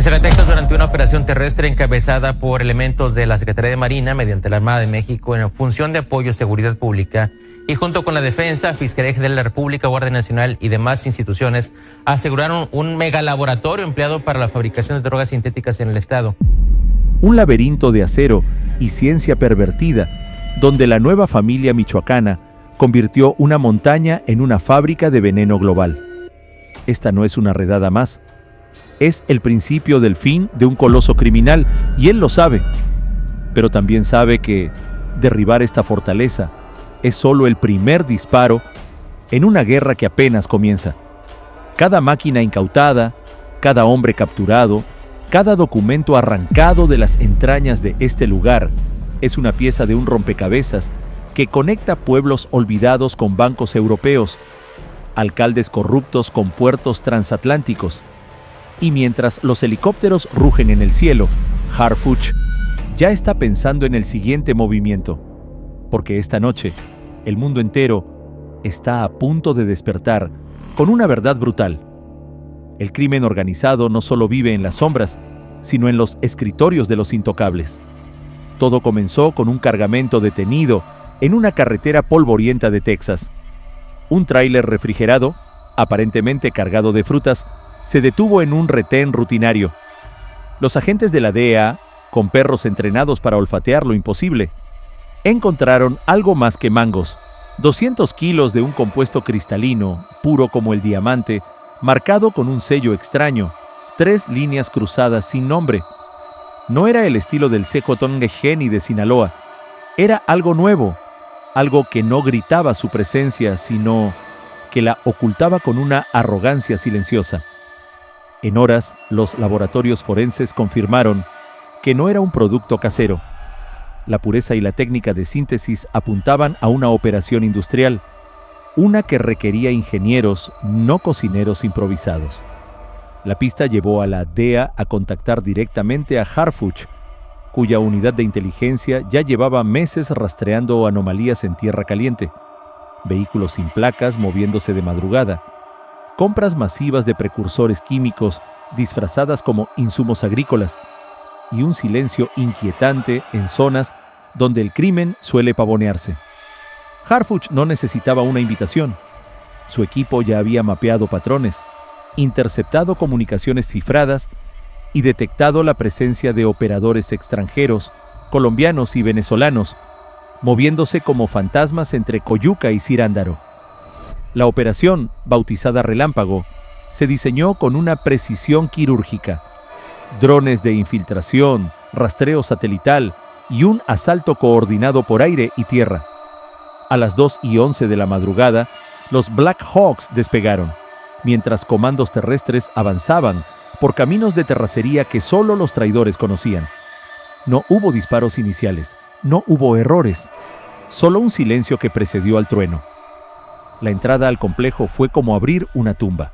Zacatecas, durante una operación terrestre encabezada por elementos de la Secretaría de Marina mediante la Armada de México en función de apoyo a seguridad pública y junto con la Defensa, Fiscalía General de la República, Guardia Nacional y demás instituciones, aseguraron un megalaboratorio empleado para la fabricación de drogas sintéticas en el estado. Un laberinto de acero y ciencia pervertida, donde la nueva familia michoacana convirtió una montaña en una fábrica de veneno global. Esta no es una redada más. Es el principio del fin de un coloso criminal, y él lo sabe. Pero también sabe que derribar esta fortaleza es solo el primer disparo en una guerra que apenas comienza. Cada máquina incautada, cada hombre capturado, cada documento arrancado de las entrañas de este lugar es una pieza de un rompecabezas que conecta pueblos olvidados con bancos europeos, alcaldes corruptos con puertos transatlánticos. Y mientras los helicópteros rugen en el cielo, Harfuch ya está pensando en el siguiente movimiento, porque esta noche el mundo entero está a punto de despertar con una verdad brutal. El crimen organizado no solo vive en las sombras, sino en los escritorios de los intocables. Todo comenzó con un cargamento detenido en una carretera polvorienta de Texas. Un tráiler refrigerado, aparentemente cargado de frutas, se detuvo en un retén rutinario. Los agentes de la DEA, con perros entrenados para olfatear lo imposible, encontraron algo más que mangos: 200 kilos de un compuesto cristalino, puro como el diamante, marcado con un sello extraño, 3 líneas cruzadas sin nombre. No era el estilo del Secotonguejeni de Sinaloa. Era algo nuevo, algo que no gritaba su presencia, sino que la ocultaba con una arrogancia silenciosa. En horas, los laboratorios forenses confirmaron que no era un producto casero. La pureza y la técnica de síntesis apuntaban a una operación industrial, una que requería ingenieros, no cocineros improvisados. La pista llevó a la DEA a contactar directamente a Harfuch, cuya unidad de inteligencia ya llevaba meses rastreando anomalías en tierra caliente, vehículos sin placas moviéndose de madrugada, compras masivas de precursores químicos disfrazadas como insumos agrícolas y un silencio inquietante en zonas donde el crimen suele pavonearse. Harfuch no necesitaba una invitación. Su equipo ya había mapeado patrones, interceptado comunicaciones cifradas y detectado la presencia de operadores extranjeros, colombianos y venezolanos, moviéndose como fantasmas entre Coyuca y Cirándaro. La operación, bautizada Relámpago, se diseñó con una precisión quirúrgica. Drones de infiltración, rastreo satelital y un asalto coordinado por aire y tierra. A las 2:11 de la madrugada, los Black Hawks despegaron, mientras comandos terrestres avanzaban por caminos de terracería que solo los traidores conocían. No hubo disparos iniciales, no hubo errores, solo un silencio que precedió al trueno. La entrada al complejo fue como abrir una tumba.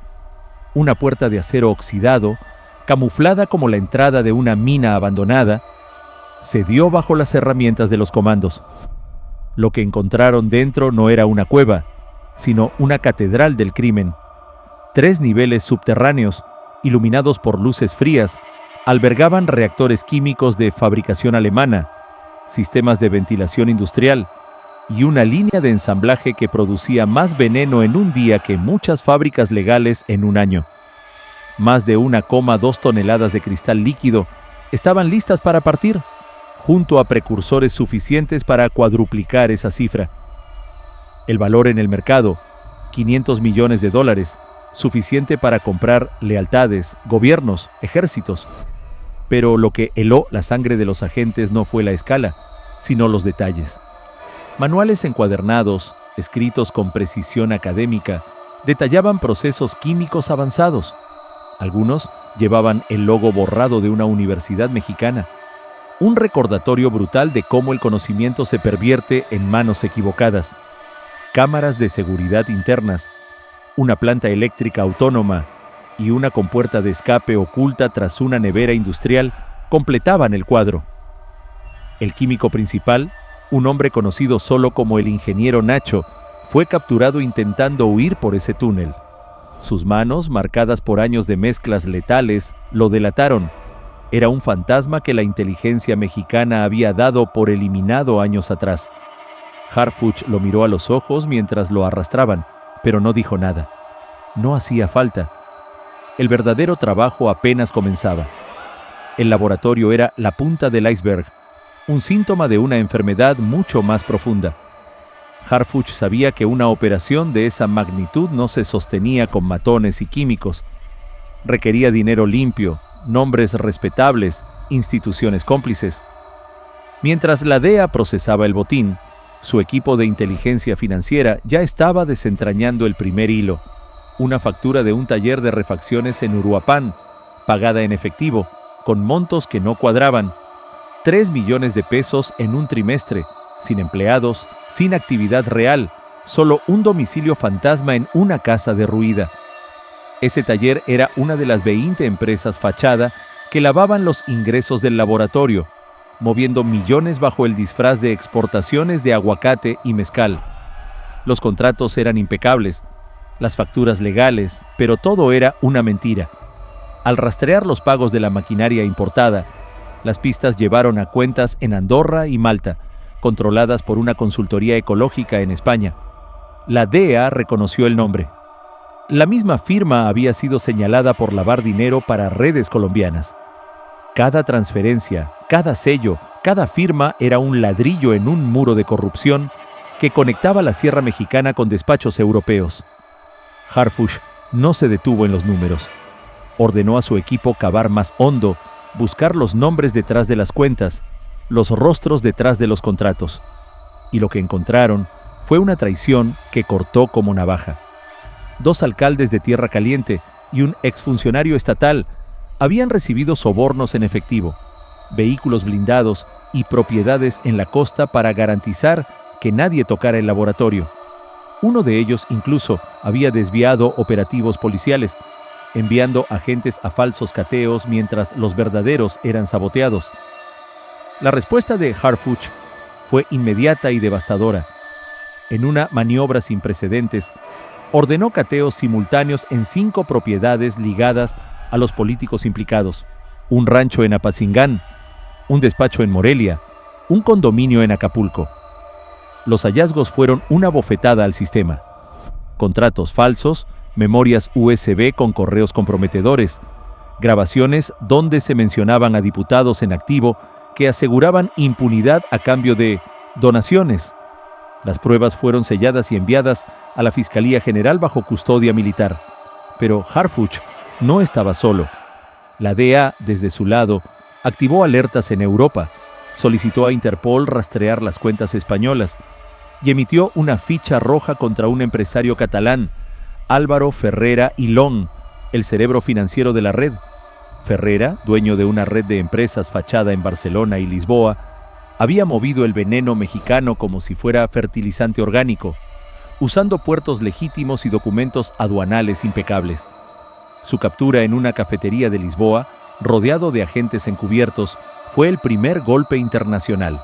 Una puerta de acero oxidado, camuflada como la entrada de una mina abandonada, cedió bajo las herramientas de los comandos. Lo que encontraron dentro no era una cueva, sino una catedral del crimen. 3 niveles subterráneos, iluminados por luces frías, albergaban reactores químicos de fabricación alemana, sistemas de ventilación industrial y una línea de ensamblaje que producía más veneno en un día que muchas fábricas legales en un año. Más de 1,2 toneladas de cristal líquido estaban listas para partir, junto a precursores suficientes para cuadruplicar esa cifra. El valor en el mercado, $500 millones, suficiente para comprar lealtades, gobiernos, ejércitos. Pero lo que heló la sangre de los agentes no fue la escala, sino los detalles. Manuales encuadernados, escritos con precisión académica, detallaban procesos químicos avanzados. Algunos llevaban el logo borrado de una universidad mexicana, un recordatorio brutal de cómo el conocimiento se pervierte en manos equivocadas. Cámaras de seguridad internas, una planta eléctrica autónoma y una compuerta de escape oculta tras una nevera industrial completaban el cuadro. El químico principal, un hombre conocido solo como el ingeniero Nacho, fue capturado intentando huir por ese túnel. Sus manos, marcadas por años de mezclas letales, lo delataron, Era un fantasma que la inteligencia mexicana había dado por eliminado años atrás. Harfuch lo miró a los ojos mientras lo arrastraban, pero no dijo nada. No hacía falta. El verdadero trabajo apenas comenzaba. El laboratorio era la punta del iceberg, un síntoma de una enfermedad mucho más profunda. Harfuch sabía que una operación de esa magnitud no se sostenía con matones y químicos. Requería dinero limpio, nombres respetables, instituciones cómplices. Mientras la DEA procesaba el botín, su equipo de inteligencia financiera ya estaba desentrañando el primer hilo, una factura de un taller de refacciones en Uruapan, pagada en efectivo, con montos que no cuadraban. 3 millones de pesos en un trimestre, sin empleados, sin actividad real, solo un domicilio fantasma en una casa derruida. Ese taller era una de las 20 empresas fachada que lavaban los ingresos del laboratorio, moviendo millones bajo el disfraz de exportaciones de aguacate y mezcal. Los contratos eran impecables, las facturas legales, pero todo era una mentira. Al rastrear los pagos de la maquinaria importada, las pistas llevaron a cuentas en Andorra y Malta, controladas por una consultoría ecológica en España. La DEA reconoció el nombre. La misma firma había sido señalada por lavar dinero para redes colombianas. Cada transferencia, cada sello, cada firma era un ladrillo en un muro de corrupción que conectaba la Sierra Mexicana con despachos europeos. Harfuch no se detuvo en los números. Ordenó a su equipo cavar más hondo, buscar los nombres detrás de las cuentas, los rostros detrás de los contratos. Y lo que encontraron fue una traición que cortó como navaja. 2 alcaldes de Tierra Caliente y un exfuncionario estatal habían recibido sobornos en efectivo, vehículos blindados y propiedades en la costa para garantizar que nadie tocara el laboratorio. Uno de ellos incluso había desviado operativos policiales, enviando agentes a falsos cateos mientras los verdaderos eran saboteados. La respuesta de Harfuch fue inmediata y devastadora. En una maniobra sin precedentes, ordenó cateos simultáneos en 5 propiedades ligadas a los políticos implicados: un rancho en Apacingán, un despacho en Morelia, un condominio en Acapulco. Los hallazgos fueron una bofetada al sistema. Contratos falsos, memorias USB con correos comprometedores, grabaciones donde se mencionaban a diputados en activo que aseguraban impunidad a cambio de donaciones. Las pruebas fueron selladas y enviadas a la Fiscalía General bajo custodia militar. Pero Harfuch no estaba solo. La DEA, desde su lado, activó alertas en Europa, solicitó a Interpol rastrear las cuentas españolas y emitió una ficha roja contra un empresario catalán, Álvaro Ferrera Ilón, el cerebro financiero de la red. Ferrera, dueño de una red de empresas fachada en Barcelona y Lisboa, había movido el veneno mexicano como si fuera fertilizante orgánico, usando puertos legítimos y documentos aduanales impecables. Su captura en una cafetería de Lisboa, rodeado de agentes encubiertos, fue el primer golpe internacional.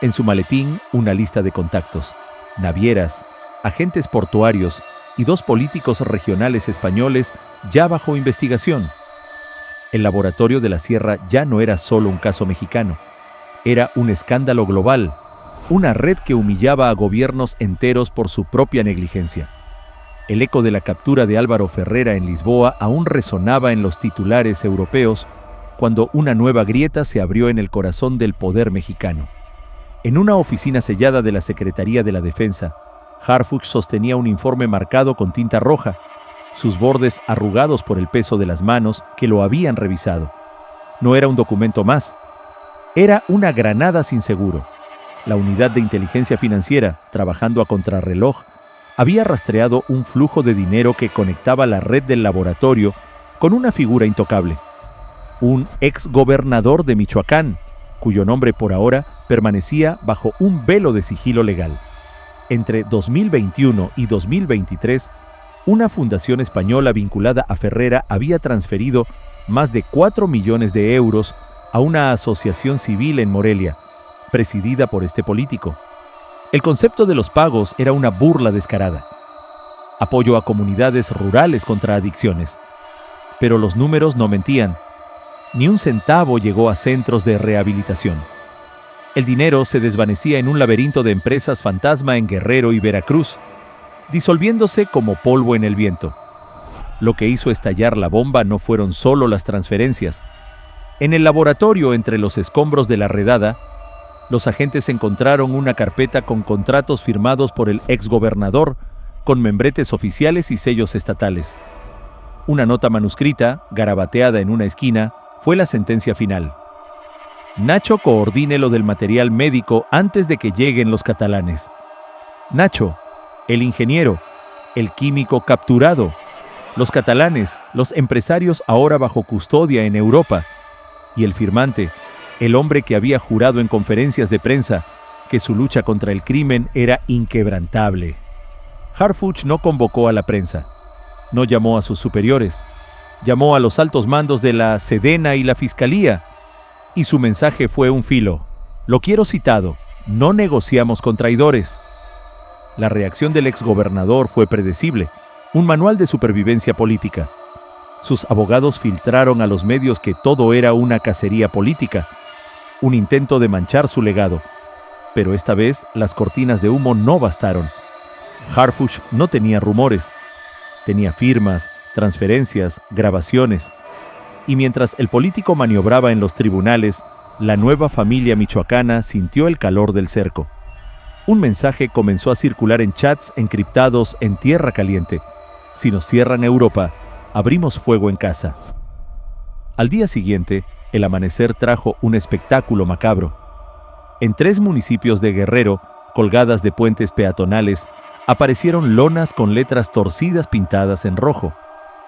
En su maletín, una lista de contactos, navieras, agentes portuarios y 2 políticos regionales españoles ya bajo investigación. El laboratorio de la Sierra ya no era solo un caso mexicano. Era un escándalo global, una red que humillaba a gobiernos enteros por su propia negligencia. El eco de la captura de Álvaro Ferrera en Lisboa aún resonaba en los titulares europeos cuando una nueva grieta se abrió en el corazón del poder mexicano. En una oficina sellada de la Secretaría de la Defensa, Harfuch sostenía un informe marcado con tinta roja, sus bordes arrugados por el peso de las manos que lo habían revisado. No era un documento más. Era una granada sin seguro. La unidad de inteligencia financiera, trabajando a contrarreloj, había rastreado un flujo de dinero que conectaba la red del laboratorio con una figura intocable. Un exgobernador de Michoacán, cuyo nombre por ahora permanecía bajo un velo de sigilo legal. Entre 2021 y 2023, una fundación española vinculada a Ferrera había transferido más de 4 millones de euros a una asociación civil en Morelia, presidida por este político. El concepto de los pagos era una burla descarada. Apoyo a comunidades rurales contra adicciones. Pero los números no mentían. Ni un centavo llegó a centros de rehabilitación. El dinero se desvanecía en un laberinto de empresas fantasma en Guerrero y Veracruz, disolviéndose como polvo en el viento. Lo que hizo estallar la bomba no fueron solo las transferencias. En el laboratorio, entre los escombros de la redada, los agentes encontraron una carpeta con contratos firmados por el exgobernador, con membretes oficiales y sellos estatales. Una nota manuscrita, garabateada en una esquina, fue la sentencia final. Nacho coordine lo del material médico antes de que lleguen los catalanes. Nacho, el ingeniero, el químico capturado, los catalanes, los empresarios ahora bajo custodia en Europa, y el firmante, el hombre que había jurado en conferencias de prensa que su lucha contra el crimen era inquebrantable. Harfuch no convocó a la prensa, no llamó a sus superiores, llamó a los altos mandos de la Sedena y la Fiscalía, y su mensaje fue un filo. Lo quiero citado: no negociamos con traidores. La reacción del exgobernador fue predecible, un manual de supervivencia política. Sus abogados filtraron a los medios que todo era una cacería política, un intento de manchar su legado. Pero esta vez las cortinas de humo no bastaron. Harfuch no tenía rumores, tenía firmas, transferencias, grabaciones. Y mientras el político maniobraba en los tribunales, la nueva familia michoacana sintió el calor del cerco. Un mensaje comenzó a circular en chats encriptados en tierra caliente: si nos cierran Europa, abrimos fuego en casa. Al día siguiente, el amanecer trajo un espectáculo macabro. En 3 municipios de Guerrero, colgadas de puentes peatonales, aparecieron lonas con letras torcidas pintadas en rojo.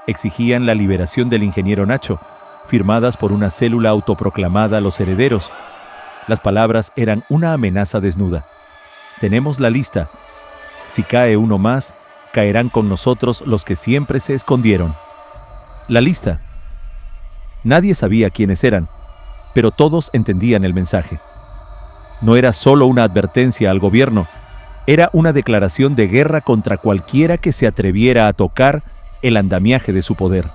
Exigían la liberación del ingeniero Nacho, firmadas por una célula autoproclamada Los Herederos. Las palabras eran una amenaza desnuda. Tenemos la lista. Si cae uno más, caerán con nosotros los que siempre se escondieron. La lista. Nadie sabía quiénes eran, pero todos entendían el mensaje. No era solo una advertencia al gobierno, era una declaración de guerra contra cualquiera que se atreviera a tocar el andamiaje de su poder.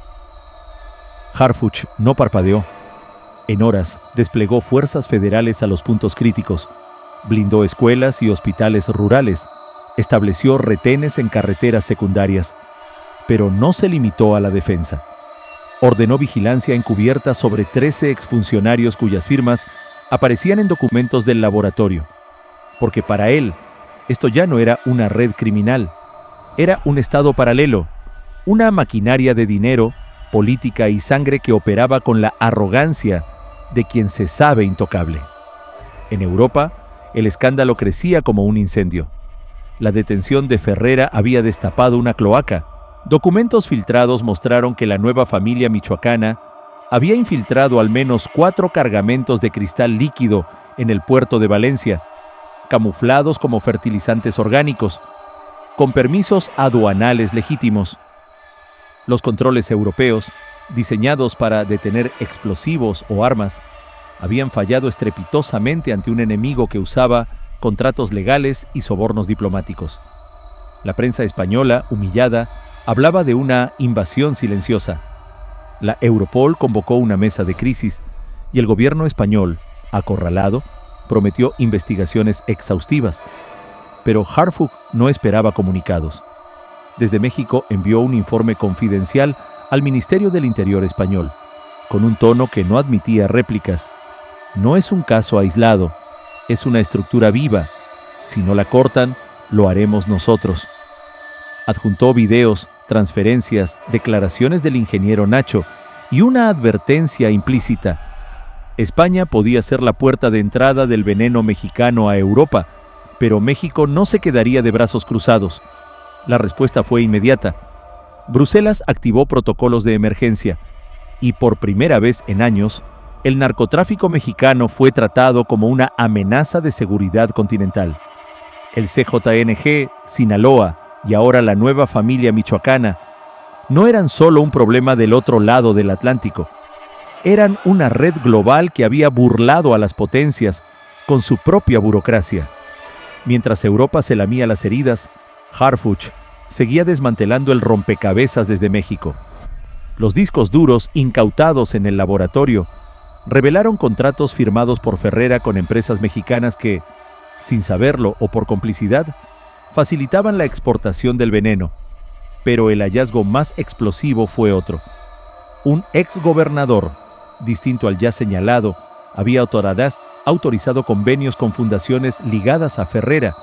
Harfuch no parpadeó. En horas desplegó fuerzas federales a los puntos críticos, blindó escuelas y hospitales rurales, estableció retenes en carreteras secundarias, pero no se limitó a la defensa. Ordenó vigilancia encubierta sobre 13 exfuncionarios cuyas firmas aparecían en documentos del laboratorio, porque para él esto ya no era una red criminal, era un estado paralelo, una maquinaria de dinero, política y sangre que operaba con la arrogancia de quien se sabe intocable. En Europa, el escándalo crecía como un incendio. La detención de Ferrera había destapado una cloaca. Documentos filtrados mostraron que la nueva familia michoacana había infiltrado al menos 4 cargamentos de cristal líquido en el puerto de Valencia, camuflados como fertilizantes orgánicos, con permisos aduanales legítimos. Los controles europeos, diseñados para detener explosivos o armas, habían fallado estrepitosamente ante un enemigo que usaba contratos legales y sobornos diplomáticos. La prensa española, humillada, hablaba de una invasión silenciosa. La Europol convocó una mesa de crisis y el gobierno español, acorralado, prometió investigaciones exhaustivas. Pero Harfuch no esperaba comunicados. Desde México envió un informe confidencial al Ministerio del Interior español, con un tono que no admitía réplicas. No es un caso aislado, es una estructura viva. Si no la cortan, lo haremos nosotros. Adjuntó videos, transferencias, declaraciones del ingeniero Nacho y una advertencia implícita. España podía ser la puerta de entrada del veneno mexicano a Europa, pero México no se quedaría de brazos cruzados. La respuesta fue inmediata. Bruselas activó protocolos de emergencia y por primera vez en años, el narcotráfico mexicano fue tratado como una amenaza de seguridad continental. El CJNG, Sinaloa y ahora la nueva familia michoacana no eran solo un problema del otro lado del Atlántico. Eran una red global que había burlado a las potencias con su propia burocracia. Mientras Europa se lamía las heridas, Harfuch seguía desmantelando el rompecabezas desde México. Los discos duros incautados en el laboratorio revelaron contratos firmados por Ferrera con empresas mexicanas que, sin saberlo o por complicidad, facilitaban la exportación del veneno. Pero el hallazgo más explosivo fue otro. Un exgobernador, distinto al ya señalado, había autorizado convenios con fundaciones ligadas a Ferrera,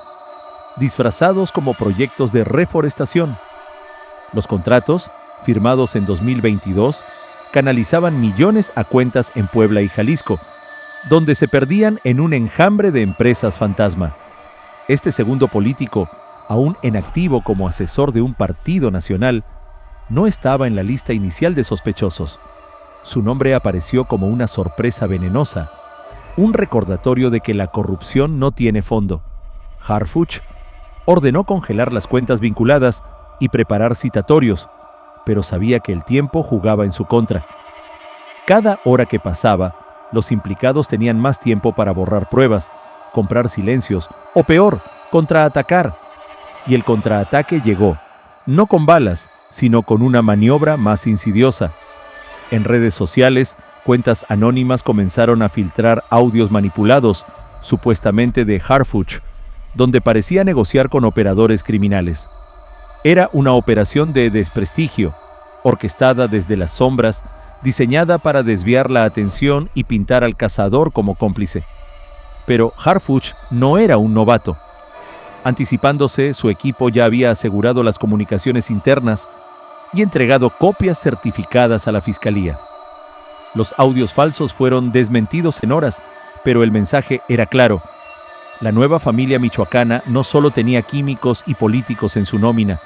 disfrazados como proyectos de reforestación. Los contratos, firmados en 2022, canalizaban millones a cuentas en Puebla y Jalisco, donde se perdían en un enjambre de empresas fantasma. Este segundo político, aún en activo como asesor de un partido nacional, no estaba en la lista inicial de sospechosos. Su nombre apareció como una sorpresa venenosa, un recordatorio de que la corrupción no tiene fondo. Harfuch ordenó congelar las cuentas vinculadas y preparar citatorios, pero sabía que el tiempo jugaba en su contra. Cada hora que pasaba, los implicados tenían más tiempo para borrar pruebas, comprar silencios o peor, contraatacar. Y el contraataque llegó, no con balas, sino con una maniobra más insidiosa. En redes sociales, cuentas anónimas comenzaron a filtrar audios manipulados, supuestamente de Harfuch, donde parecía negociar con operadores criminales. Era una operación de desprestigio, orquestada desde las sombras, diseñada para desviar la atención y pintar al cazador como cómplice. Pero Harfuch no era un novato. Anticipándose, su equipo ya había asegurado las comunicaciones internas y entregado copias certificadas a la fiscalía. Los audios falsos fueron desmentidos en horas, pero el mensaje era claro. La nueva familia michoacana no solo tenía químicos y políticos en su nómina,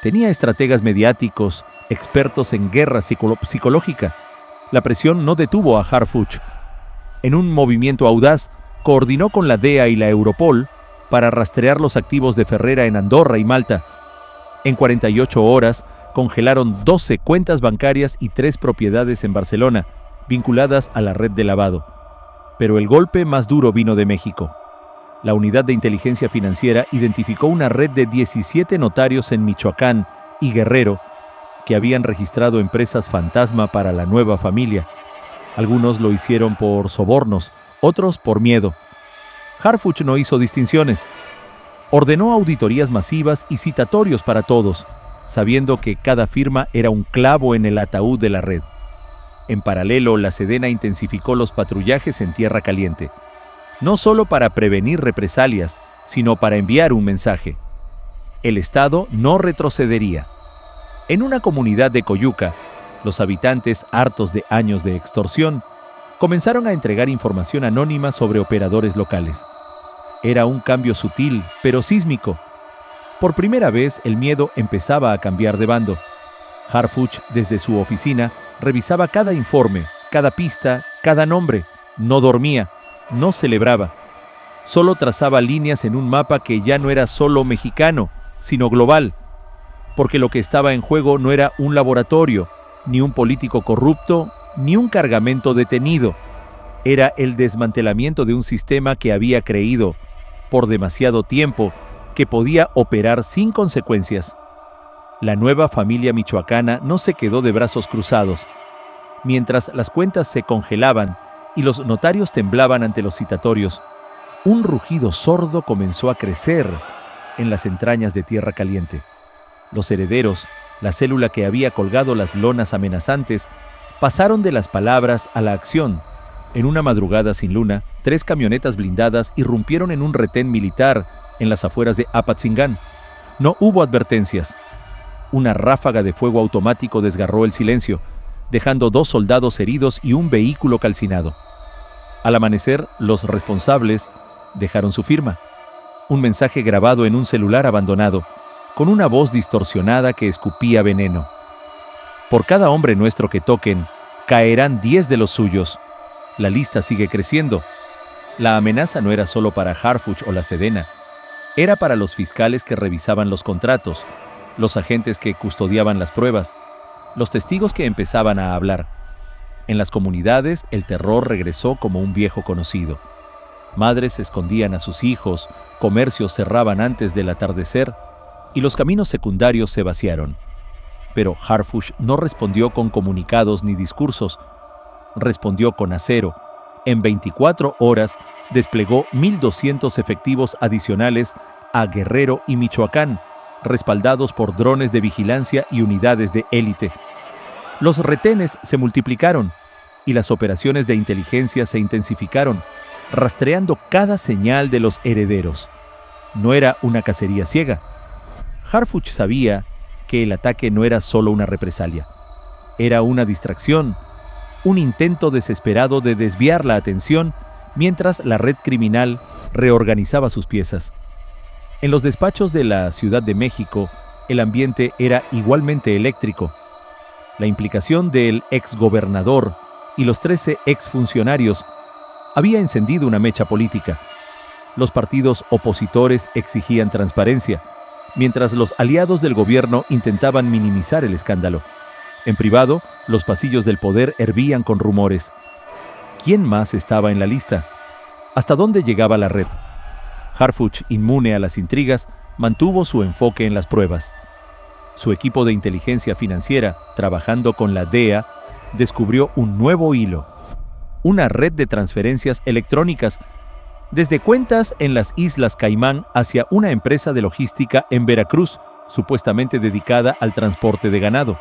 tenía estrategas mediáticos, expertos en guerra psicológica. La presión no detuvo a Harfuch. En un movimiento audaz, coordinó con la DEA y la Europol para rastrear los activos de Ferrera en Andorra y Malta. En 48 horas, congelaron 12 cuentas bancarias y 3 propiedades en Barcelona, vinculadas a la red de lavado. Pero el golpe más duro vino de México. La Unidad de Inteligencia Financiera identificó una red de 17 notarios en Michoacán y Guerrero que habían registrado empresas fantasma para la nueva familia. Algunos lo hicieron por sobornos, otros por miedo. Harfuch no hizo distinciones. Ordenó auditorías masivas y citatorios para todos, sabiendo que cada firma era un clavo en el ataúd de la red. En paralelo, la Sedena intensificó los patrullajes en Tierra Caliente, no solo para prevenir represalias, sino para enviar un mensaje. El Estado no retrocedería. En una comunidad de Coyuca, los habitantes, hartos de años de extorsión, comenzaron a entregar información anónima sobre operadores locales. Era un cambio sutil, pero sísmico. Por primera vez, el miedo empezaba a cambiar de bando. Harfuch, desde su oficina, revisaba cada informe, cada pista, cada nombre. No dormía, no celebraba. Solo trazaba líneas en un mapa que ya no era solo mexicano, sino global. Porque lo que estaba en juego no era un laboratorio, ni un político corrupto, ni un cargamento detenido. Era el desmantelamiento de un sistema que había creído, por demasiado tiempo, que podía operar sin consecuencias. La nueva familia michoacana no se quedó de brazos cruzados. Mientras las cuentas se congelaban y los notarios temblaban ante los citatorios, un rugido sordo comenzó a crecer en las entrañas de Tierra Caliente. Los herederos, la célula que había colgado las lonas amenazantes, pasaron de las palabras a la acción. En una madrugada sin luna, 3 camionetas blindadas irrumpieron en un retén militar en las afueras de Apatzingán. No hubo advertencias. Una ráfaga de fuego automático desgarró el silencio, dejando 2 soldados heridos y un vehículo calcinado. Al amanecer, los responsables dejaron su firma. Un mensaje grabado en un celular abandonado, con una voz distorsionada que escupía veneno. Por cada hombre nuestro que toquen, caerán 10 de los suyos. La lista sigue creciendo. La amenaza no era solo para Harfuch o la Sedena, era para los fiscales que revisaban los contratos, los agentes que custodiaban las pruebas, los testigos que empezaban a hablar. En las comunidades, el terror regresó como un viejo conocido. Madres escondían a sus hijos, comercios cerraban antes del atardecer y los caminos secundarios se vaciaron. Pero Harfuch no respondió con comunicados ni discursos. Respondió con acero. En 24 horas desplegó 1.200 efectivos adicionales a Guerrero y Michoacán, respaldados por drones de vigilancia y unidades de élite. Los retenes se multiplicaron y las operaciones de inteligencia se intensificaron, rastreando cada señal de los herederos. No era una cacería ciega. Harfuch sabía que el ataque no era solo una represalia. Era una distracción, un intento desesperado de desviar la atención mientras la red criminal reorganizaba sus piezas. En los despachos de la Ciudad de México, el ambiente era igualmente eléctrico. La implicación del exgobernador y los 13 exfuncionarios había encendido una mecha política. Los partidos opositores exigían transparencia, mientras los aliados del gobierno intentaban minimizar el escándalo. En privado, los pasillos del poder hervían con rumores. ¿Quién más estaba en la lista? ¿Hasta dónde llegaba la red? Harfuch, inmune a las intrigas, mantuvo su enfoque en las pruebas. Su equipo de inteligencia financiera, trabajando con la DEA, descubrió un nuevo hilo. Una red de transferencias electrónicas desde cuentas en las Islas Caimán hacia una empresa de logística en Veracruz, supuestamente dedicada al transporte de ganado.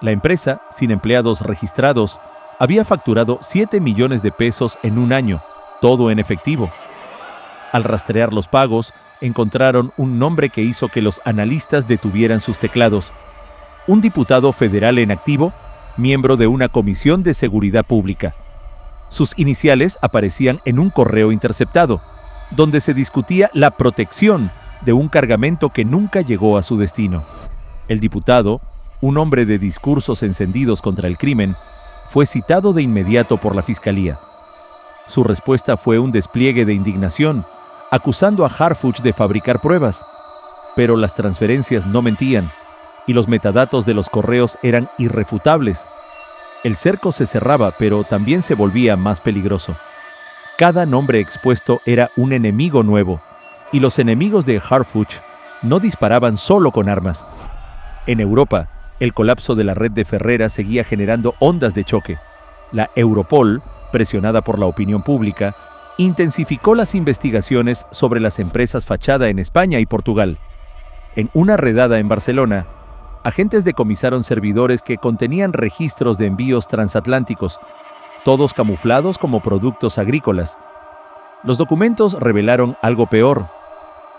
La empresa, sin empleados registrados, había facturado 7 millones de pesos en un año, todo en efectivo. Al rastrear los pagos, encontraron un nombre que hizo que los analistas detuvieran sus teclados. Un diputado federal en activo, miembro de una comisión de seguridad pública. Sus iniciales aparecían en un correo interceptado, donde se discutía la protección de un cargamento que nunca llegó a su destino. El diputado, un hombre de discursos encendidos contra el crimen, fue citado de inmediato por la fiscalía. Su respuesta fue un despliegue de indignación, acusando a Harfuch de fabricar pruebas. Pero las transferencias no mentían, y los metadatos de los correos eran irrefutables. El cerco se cerraba, pero también se volvía más peligroso. Cada nombre expuesto era un enemigo nuevo, y los enemigos de Harfuch no disparaban solo con armas. En Europa, el colapso de la red de Ferrera seguía generando ondas de choque. La Europol, presionada por la opinión pública, intensificó las investigaciones sobre las empresas fachada en España y Portugal. En una redada en Barcelona, agentes decomisaron servidores que contenían registros de envíos transatlánticos, todos camuflados como productos agrícolas. Los documentos revelaron algo peor.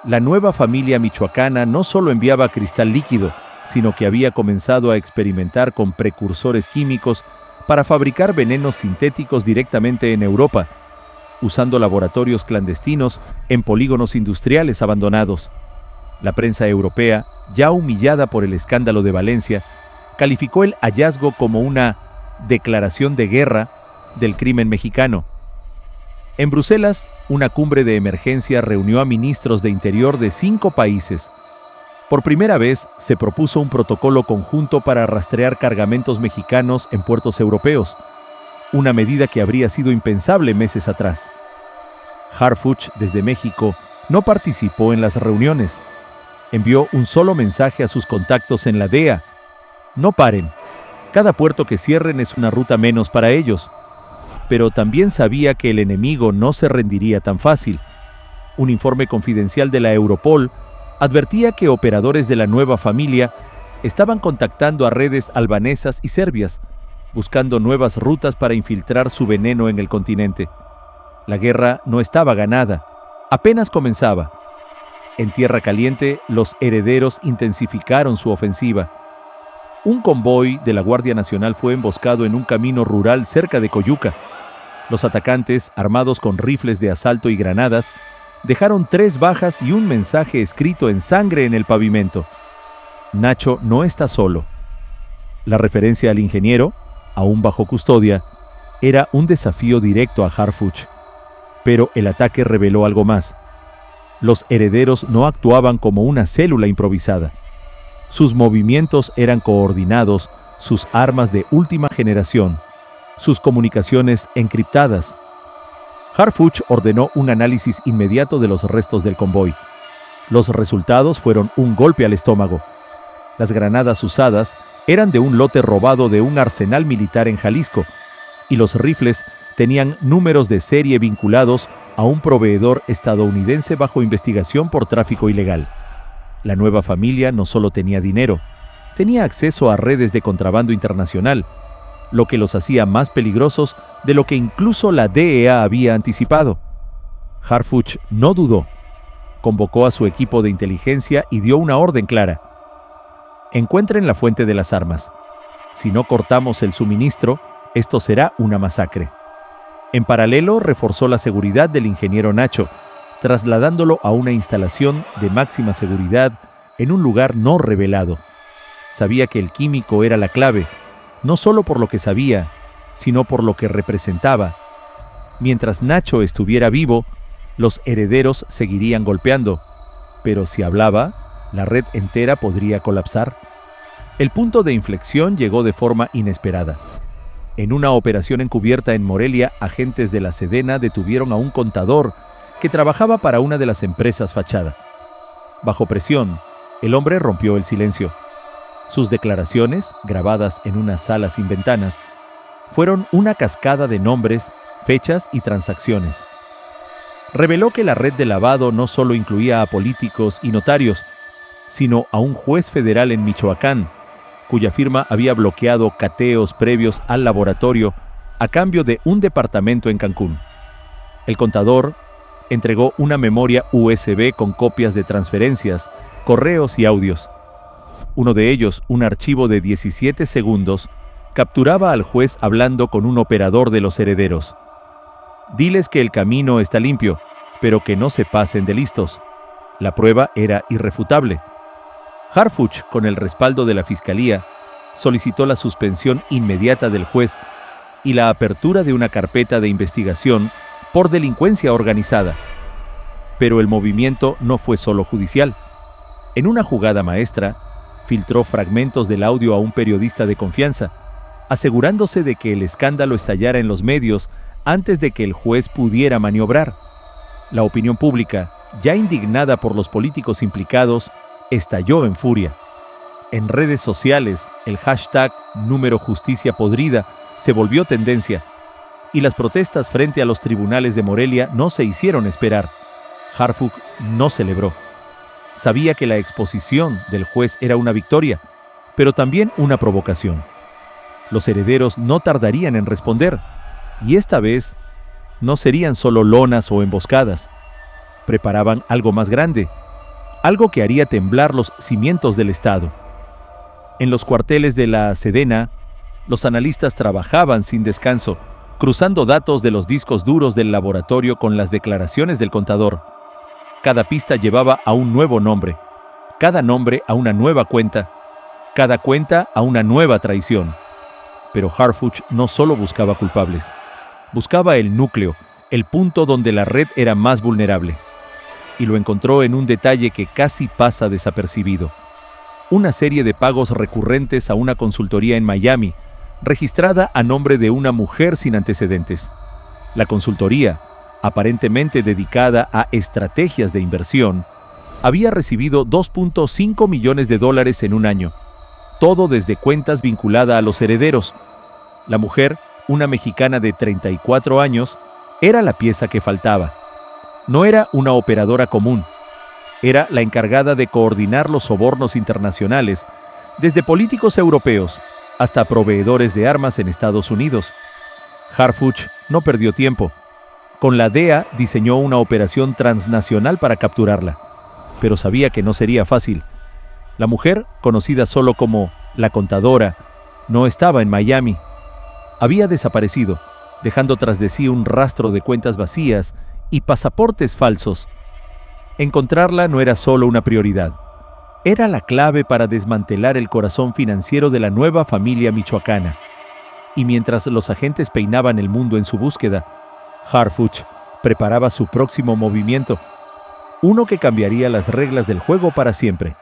La nueva familia michoacana no solo enviaba cristal líquido, sino que había comenzado a experimentar con precursores químicos para fabricar venenos sintéticos directamente en Europa, usando laboratorios clandestinos en polígonos industriales abandonados. La prensa europea, ya humillada por el escándalo de Valencia, calificó el hallazgo como una declaración de guerra del crimen mexicano. En Bruselas, una cumbre de emergencia reunió a ministros de Interior de 5 países. Por primera vez, se propuso un protocolo conjunto para rastrear cargamentos mexicanos en puertos europeos, una medida que habría sido impensable meses atrás. Harfuch, desde México, no participó en las reuniones. Envió un solo mensaje a sus contactos en la DEA: no paren. Cada puerto que cierren es una ruta menos para ellos. Pero también sabía que el enemigo no se rendiría tan fácil. Un informe confidencial de la Europol advertía que operadores de la nueva familia estaban contactando a redes albanesas y serbias, buscando nuevas rutas para infiltrar su veneno en el continente. La guerra no estaba ganada, apenas comenzaba. En Tierra Caliente, los herederos intensificaron su ofensiva. Un convoy de la Guardia Nacional fue emboscado en un camino rural cerca de Coyuca. Los atacantes, armados con rifles de asalto y granadas, dejaron 3 bajas y un mensaje escrito en sangre en el pavimento: Nacho no está solo. La referencia al ingeniero, aún bajo custodia, era un desafío directo a Harfuch. Pero el ataque reveló algo más. Los herederos no actuaban como una célula improvisada. Sus movimientos eran coordinados, sus armas de última generación, sus comunicaciones encriptadas. Harfuch ordenó un análisis inmediato de los restos del convoy. Los resultados fueron un golpe al estómago. Las granadas usadas eran de un lote robado de un arsenal militar en Jalisco, y los rifles tenían números de serie vinculados a un proveedor estadounidense bajo investigación por tráfico ilegal. La nueva familia no solo tenía dinero, tenía acceso a redes de contrabando internacional, lo que los hacía más peligrosos de lo que incluso la DEA había anticipado. Harfuch no dudó. Convocó a su equipo de inteligencia y dio una orden clara. Encuentren la fuente de las armas. Si no cortamos el suministro, esto será una masacre. En paralelo, reforzó la seguridad del ingeniero Nacho, trasladándolo a una instalación de máxima seguridad en un lugar no revelado. Sabía que el químico era la clave, no solo por lo que sabía, sino por lo que representaba. Mientras Nacho estuviera vivo, los herederos seguirían golpeando, pero si hablaba, la red entera podría colapsar. El punto de inflexión llegó de forma inesperada. En una operación encubierta en Morelia, agentes de la Sedena detuvieron a un contador que trabajaba para una de las empresas fachada. Bajo presión, el hombre rompió el silencio. Sus declaraciones, grabadas en una sala sin ventanas, fueron una cascada de nombres, fechas y transacciones. Reveló que la red de lavado no solo incluía a políticos y notarios, sino a un juez federal en Michoacán, cuya firma había bloqueado cateos previos al laboratorio a cambio de un departamento en Cancún. El contador entregó una memoria USB con copias de transferencias, correos y audios. Uno de ellos, un archivo de 17 segundos, capturaba al juez hablando con un operador de los herederos. Diles que el camino está limpio, pero que no se pasen de listos. La prueba era irrefutable. Harfuch, con el respaldo de la Fiscalía, solicitó la suspensión inmediata del juez y la apertura de una carpeta de investigación por delincuencia organizada. Pero el movimiento no fue solo judicial. En una jugada maestra, filtró fragmentos del audio a un periodista de confianza, asegurándose de que el escándalo estallara en los medios antes de que el juez pudiera maniobrar. La opinión pública, ya indignada por los políticos implicados, estalló en furia. En redes sociales, el hashtag #JusticiaPodrida se volvió tendencia, y las protestas frente a los tribunales de Morelia no se hicieron esperar. Harfuch no celebró. Sabía que la exposición del juez era una victoria, pero también una provocación. Los herederos no tardarían en responder, y esta vez no serían solo lonas o emboscadas. Preparaban algo más grande, algo que haría temblar los cimientos del Estado. En los cuarteles de la Sedena, los analistas trabajaban sin descanso, cruzando datos de los discos duros del laboratorio con las declaraciones del contador. Cada pista llevaba a un nuevo nombre, cada nombre a una nueva cuenta, cada cuenta a una nueva traición. Pero Harfuch no solo buscaba culpables, buscaba el núcleo, el punto donde la red era más vulnerable. Y lo encontró en un detalle que casi pasa desapercibido. Una serie de pagos recurrentes a una consultoría en Miami, registrada a nombre de una mujer sin antecedentes. La consultoría, aparentemente dedicada a estrategias de inversión, había recibido $2.5 millones en un año, todo desde cuentas vinculadas a los herederos. La mujer, una mexicana de 34 años, era la pieza que faltaba. No era una operadora común, era la encargada de coordinar los sobornos internacionales, desde políticos europeos hasta proveedores de armas en Estados Unidos. Harfuch no perdió tiempo. Con la DEA diseñó una operación transnacional para capturarla, pero sabía que no sería fácil. La mujer, conocida solo como la contadora, no estaba en Miami. Había desaparecido, dejando tras de sí un rastro de cuentas vacías y pasaportes falsos. Encontrarla no era solo una prioridad, era la clave para desmantelar el corazón financiero de la nueva familia michoacana. Y mientras los agentes peinaban el mundo en su búsqueda, Harfuch preparaba su próximo movimiento, uno que cambiaría las reglas del juego para siempre.